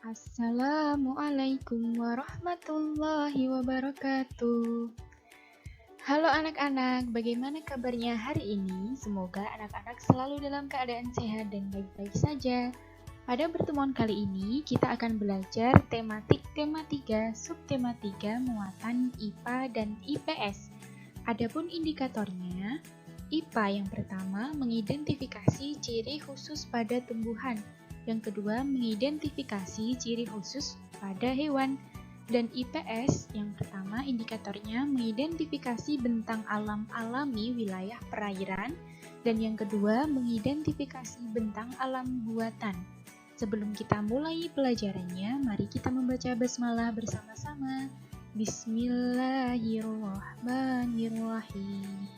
Assalamualaikum warahmatullahi wabarakatuh. Halo anak-anak, bagaimana kabarnya hari ini? Semoga anak-anak selalu dalam keadaan sehat dan baik-baik saja. Pada pertemuan kali ini, kita akan belajar tematik tema 3, subtema 3, muatan IPA dan IPS. Adapun indikatornya, IPA yang pertama mengidentifikasi ciri khusus pada tumbuhan. Yang kedua, mengidentifikasi ciri khusus pada hewan. Dan IPS, yang pertama indikatornya mengidentifikasi bentang alam alami wilayah perairan. Dan yang kedua, mengidentifikasi bentang alam buatan. Sebelum kita mulai pelajarannya, mari kita membaca basmalah bersama-sama. Bismillahirrahmanirrahim.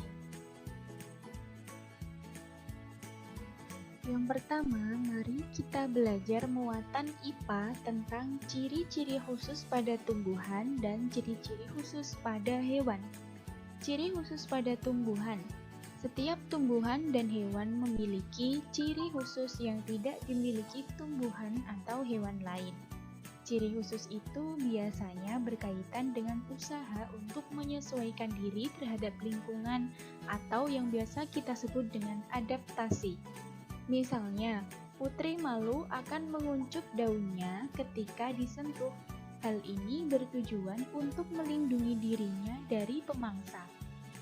Yang pertama, mari kita belajar muatan IPA tentang ciri-ciri khusus pada tumbuhan dan ciri-ciri khusus pada hewan. Ciri khusus pada tumbuhan. Setiap tumbuhan dan hewan memiliki ciri khusus yang tidak dimiliki tumbuhan atau hewan lain. Ciri khusus itu biasanya berkaitan dengan usaha untuk menyesuaikan diri terhadap lingkungan atau yang biasa kita sebut dengan adaptasi. Misalnya, putri malu akan menguncup daunnya ketika disentuh. Hal ini bertujuan untuk melindungi dirinya dari pemangsa.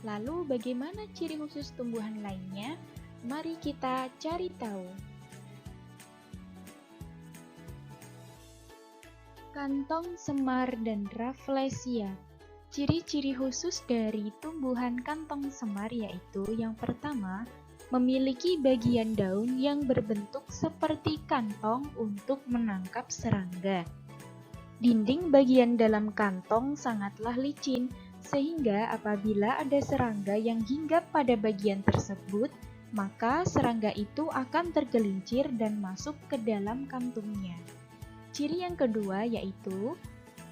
Lalu, bagaimana ciri khusus tumbuhan lainnya? Mari kita cari tahu. Kantong semar dan Rafflesia. Ciri-ciri khusus dari tumbuhan kantong semar yaitu yang pertama, memiliki bagian daun yang berbentuk seperti kantong untuk menangkap serangga. Dinding bagian dalam kantong sangatlah licin, sehingga apabila ada serangga yang hinggap pada bagian tersebut, maka serangga itu akan tergelincir dan masuk ke dalam kantungnya. Ciri yang kedua yaitu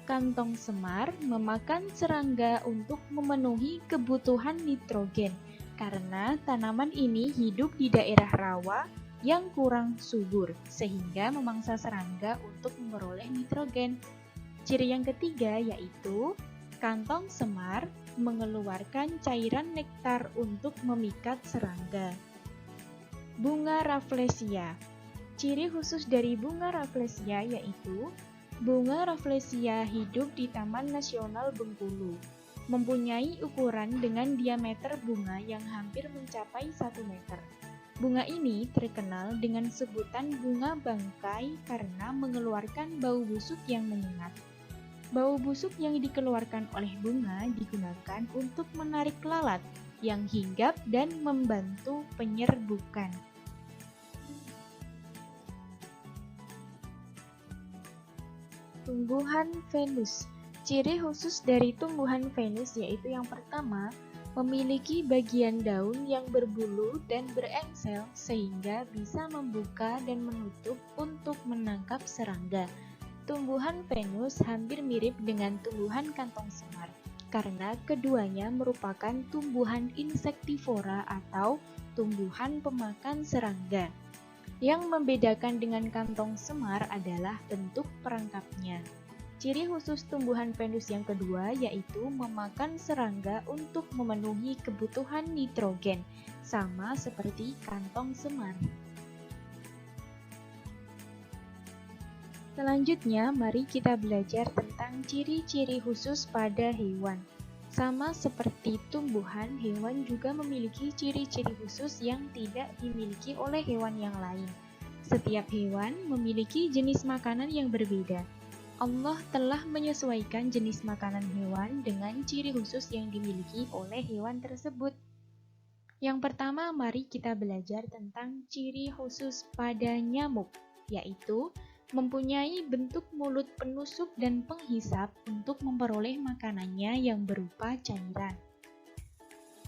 kantong semar memakan serangga untuk memenuhi kebutuhan nitrogen. Karena tanaman ini hidup di daerah rawa yang kurang subur, sehingga memangsa serangga untuk memperoleh nitrogen. Ciri yang ketiga yaitu kantong semar mengeluarkan cairan nektar untuk memikat serangga. Bunga Rafflesia. Ciri khusus dari bunga Rafflesia yaitu bunga Rafflesia hidup di Taman Nasional Bengkulu. Mempunyai ukuran dengan diameter bunga yang hampir mencapai 1 meter. Bunga ini terkenal dengan sebutan bunga bangkai karena mengeluarkan bau busuk yang menyengat. Bau busuk yang dikeluarkan oleh bunga digunakan untuk menarik lalat yang hinggap dan membantu penyerbukan. Tumbuhan Venus. Ciri khusus dari tumbuhan Venus yaitu yang pertama, memiliki bagian daun yang berbulu dan berengsel sehingga bisa membuka dan menutup untuk menangkap serangga. Tumbuhan Venus hampir mirip dengan tumbuhan kantong semar karena keduanya merupakan tumbuhan insektivora atau tumbuhan pemakan serangga. Yang membedakan dengan kantong semar adalah bentuk perangkapnya. Ciri khusus tumbuhan Venus yang kedua yaitu memakan serangga untuk memenuhi kebutuhan nitrogen, sama seperti kantong semar. Selanjutnya, mari kita belajar tentang ciri-ciri khusus pada hewan. Sama seperti tumbuhan, hewan juga memiliki ciri-ciri khusus yang tidak dimiliki oleh hewan yang lain. Setiap hewan memiliki jenis makanan yang berbeda. Allah telah menyesuaikan jenis makanan hewan dengan ciri khusus yang dimiliki oleh hewan tersebut. Yang pertama, mari kita belajar tentang ciri khusus pada nyamuk, yaitu mempunyai bentuk mulut penusuk dan penghisap untuk memperoleh makanannya yang berupa cairan.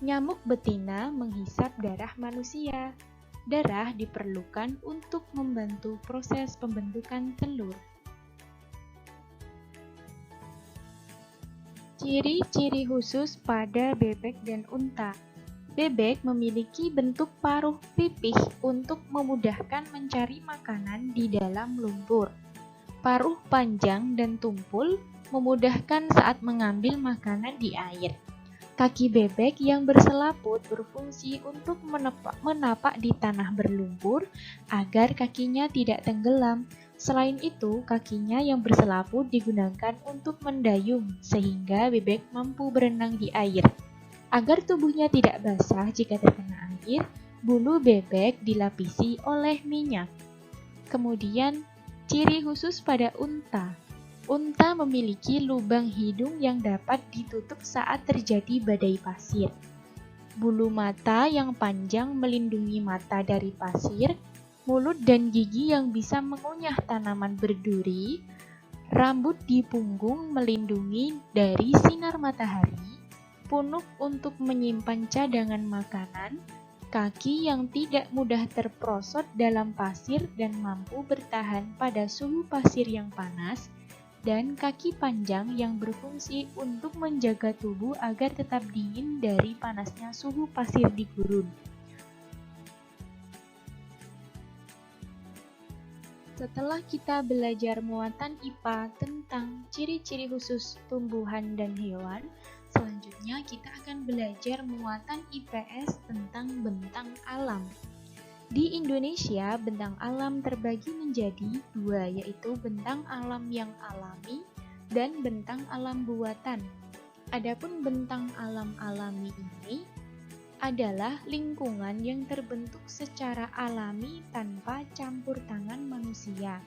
Nyamuk betina menghisap darah manusia. Darah diperlukan untuk membantu proses pembentukan telur. Ciri-ciri khusus pada bebek dan unta. Bebek memiliki bentuk paruh pipih untuk memudahkan mencari makanan di dalam lumpur. Paruh panjang dan tumpul memudahkan saat mengambil makanan di air. Kaki bebek yang berselaput berfungsi untuk menapak di tanah berlumpur agar kakinya tidak tenggelam. Selain itu, kakinya yang berselaput digunakan untuk mendayung sehingga bebek mampu berenang di air. Agar tubuhnya tidak basah jika terkena air, bulu bebek dilapisi oleh minyak. Kemudian, ciri khusus pada unta. Unta memiliki lubang hidung yang dapat ditutup saat terjadi badai pasir. Bulu mata yang panjang melindungi mata dari pasir, mulut dan gigi yang bisa mengunyah tanaman berduri, rambut di punggung melindungi dari sinar matahari, punuk untuk menyimpan cadangan makanan, kaki yang tidak mudah terprosot dalam pasir dan mampu bertahan pada suhu pasir yang panas, dan kaki panjang yang berfungsi untuk menjaga tubuh agar tetap dingin dari panasnya suhu pasir di gurun. Setelah kita belajar muatan IPA tentang ciri-ciri khusus tumbuhan dan hewan, selanjutnya kita akan belajar muatan IPS tentang bentang alam. Di Indonesia, bentang alam terbagi menjadi dua, yaitu bentang alam yang alami dan bentang alam buatan. Adapun bentang alam alami ini adalah lingkungan yang terbentuk secara alami tanpa campur tangan manusia.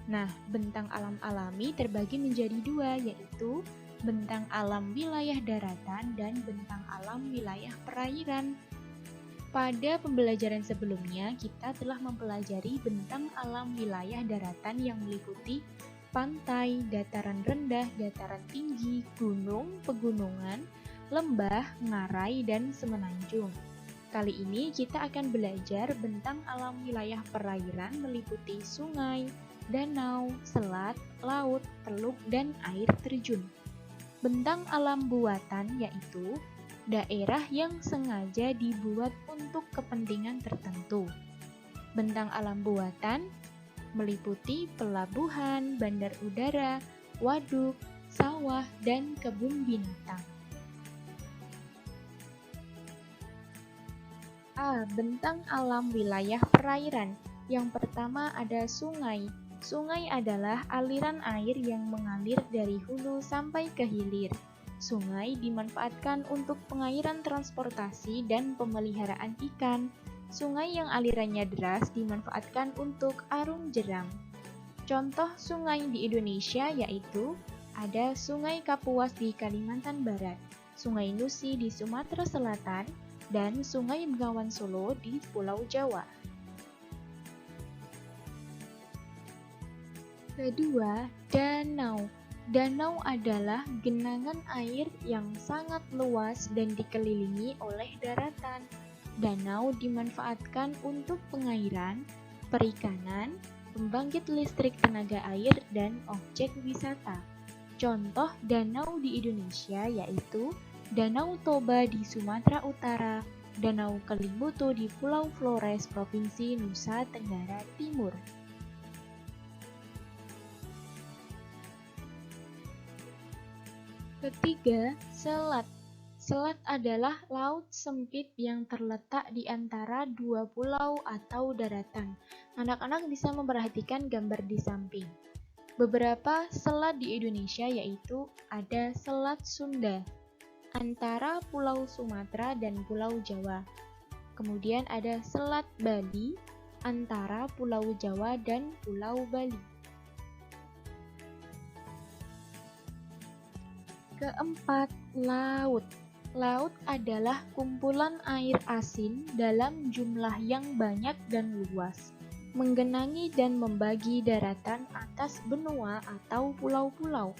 Nah, bentang alam alami terbagi menjadi dua, yaitu bentang alam wilayah daratan dan bentang alam wilayah perairan. Pada pembelajaran sebelumnya, kita telah mempelajari bentang alam wilayah daratan yang meliputi pantai, dataran rendah, dataran tinggi, gunung, pegunungan, lembah, ngarai, dan semenanjung. Kali ini kita akan belajar bentang alam wilayah perairan meliputi sungai, danau, selat, laut, teluk, dan air terjun. Bentang alam buatan yaitu daerah yang sengaja dibuat untuk kepentingan tertentu. Bentang alam buatan meliputi pelabuhan, bandar udara, waduk, sawah, dan kebun binatang. Bentang alam wilayah perairan. Yang pertama ada sungai. Sungai adalah aliran air yang mengalir dari hulu sampai ke hilir. Sungai dimanfaatkan untuk pengairan transportasi dan pemeliharaan ikan. Sungai yang alirannya deras dimanfaatkan untuk arung jeram. Contoh sungai di Indonesia yaitu ada Sungai Kapuas di Kalimantan Barat, Sungai Nusi di Sumatera Selatan, dan Sungai Bengawan Solo di Pulau Jawa. Kedua, danau. Danau adalah genangan air yang sangat luas dan dikelilingi oleh daratan. Danau dimanfaatkan untuk pengairan, perikanan, pembangkit listrik tenaga air, dan objek wisata. Contoh danau di Indonesia yaitu Danau Toba di Sumatera Utara, Danau Kelimutu di Pulau Flores, Provinsi Nusa Tenggara Timur. Ketiga, selat. Selat adalah laut sempit yang terletak di antara dua pulau atau daratan. Anak-anak bisa memperhatikan gambar di samping. Beberapa selat di Indonesia yaitu ada Selat Sunda antara Pulau Sumatera dan Pulau Jawa. Kemudian ada Selat Bali antara Pulau Jawa dan Pulau Bali. Keempat, laut. Laut adalah kumpulan air asin dalam jumlah yang banyak dan luas, menggenangi dan membagi daratan atas benua atau pulau-pulau.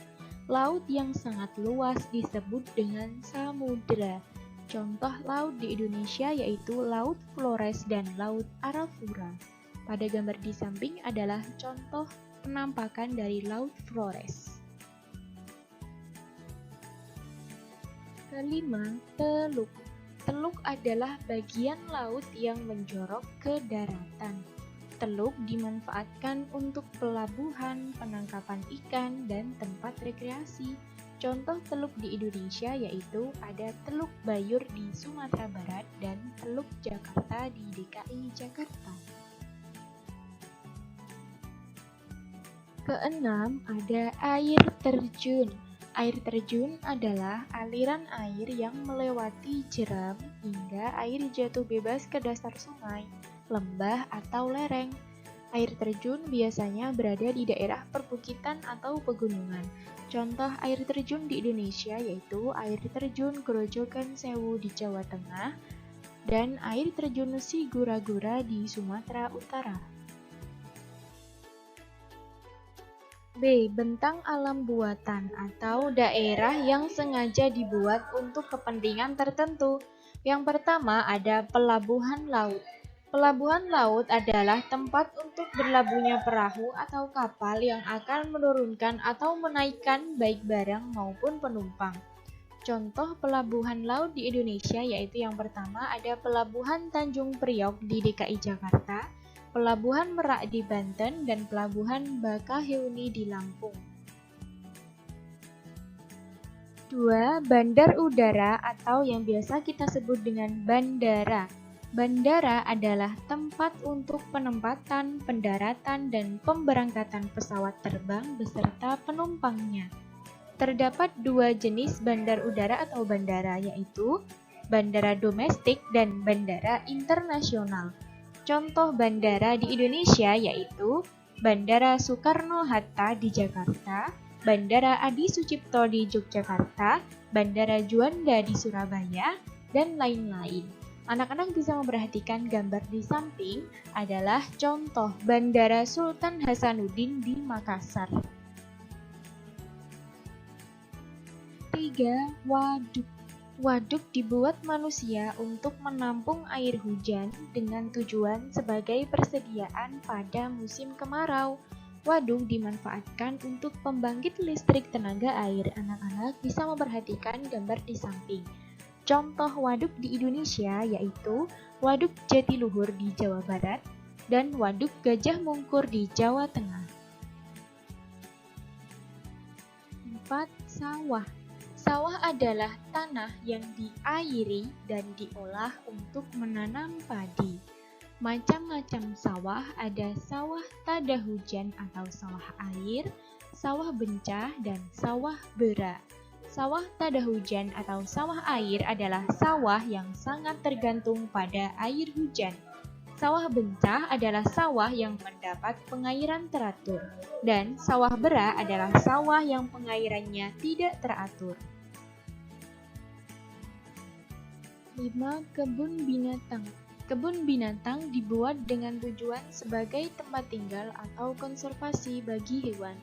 Laut yang sangat luas disebut dengan samudra. Contoh laut di Indonesia yaitu Laut Flores dan Laut Arafura. Pada gambar di samping adalah contoh penampakan dari Laut Flores. Kelima, teluk. Teluk adalah bagian laut yang menjorok ke daratan. teluk dimanfaatkan untuk pelabuhan, penangkapan ikan, dan tempat rekreasi. Contoh teluk di Indonesia yaitu ada Teluk Bayur di Sumatera Barat dan Teluk Jakarta di DKI Jakarta. Keenam, ada air terjun. Air terjun adalah aliran air yang melewati jeram hingga air jatuh bebas ke dasar sungai, lembah, atau lereng. Air terjun biasanya berada di daerah perbukitan atau pegunungan. Contoh air terjun di Indonesia yaitu air terjun Grojogan Sewu di Jawa Tengah dan air terjun Sigura-gura di Sumatera Utara. B. Bentang alam buatan atau daerah yang sengaja dibuat untuk kepentingan tertentu. Yang pertama ada pelabuhan laut. Pelabuhan laut adalah tempat untuk berlabuhnya perahu atau kapal yang akan menurunkan atau menaikkan baik barang maupun penumpang. Contoh pelabuhan laut di Indonesia yaitu yang pertama ada Pelabuhan Tanjung Priok di DKI Jakarta, Pelabuhan Merak di Banten, dan Pelabuhan Bakahuni di Lampung. 2. Bandar udara atau yang biasa kita sebut dengan bandara. Bandara adalah tempat untuk penempatan, pendaratan, dan pemberangkatan pesawat terbang beserta penumpangnya. Terdapat dua jenis bandar udara atau bandara, yaitu bandara domestik dan bandara internasional. Contoh bandara di Indonesia yaitu Bandara Soekarno-Hatta di Jakarta, Bandara Adi Sucipto di Yogyakarta, Bandara Juanda di Surabaya, dan lain-lain. Anak-anak bisa memperhatikan gambar di samping adalah contoh Bandara Sultan Hasanuddin di Makassar. 3. Waduk. Waduk dibuat manusia untuk menampung air hujan dengan tujuan sebagai persediaan pada musim kemarau. Waduk dimanfaatkan untuk pembangkit listrik tenaga air. Anak-anak bisa memperhatikan gambar di samping. Contoh waduk di Indonesia yaitu Waduk Jatiluhur di Jawa Barat dan Waduk Gajah Mungkur di Jawa Tengah. 4. Sawah. Sawah adalah tanah yang diairi dan diolah untuk menanam padi. Macam-macam sawah ada sawah tada hujan atau sawah air, sawah bencah, dan sawah bera. Sawah tada hujan atau sawah air adalah sawah yang sangat tergantung pada air hujan. Sawah bencah adalah sawah yang mendapat pengairan teratur, dan sawah bera adalah sawah yang pengairannya tidak teratur. 5. Kebun binatang. Kebun binatang dibuat dengan tujuan sebagai tempat tinggal atau konservasi bagi hewan.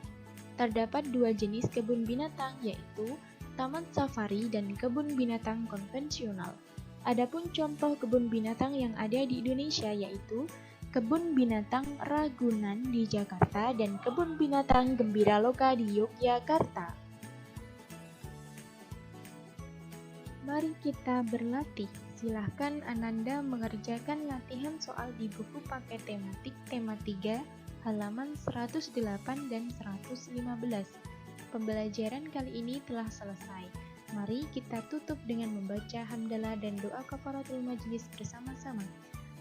Terdapat dua jenis kebun binatang yaitu taman safari dan kebun binatang konvensional. Adapun contoh kebun binatang yang ada di Indonesia yaitu Kebun Binatang Ragunan di Jakarta dan Kebun Binatang Gembira Loka di Yogyakarta. Mari kita berlatih. Silahkan Ananda mengerjakan latihan soal di buku paket tematik tema 3 halaman 108 dan 115. Pembelajaran kali ini telah selesai. Mari kita tutup dengan membaca hamdalah dan doa kafaratul majlis bersama-sama.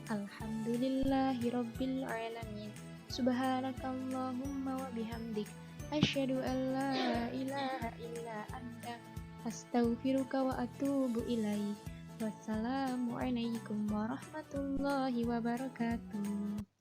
Alhamdulillahirabbil alamin. Subhanakallahumma wa bihamdik asyhadu an la ilaha illa anta astaghfiruka wa atubu ilaik. Wassalamualaikum warahmatullahi wabarakatuh.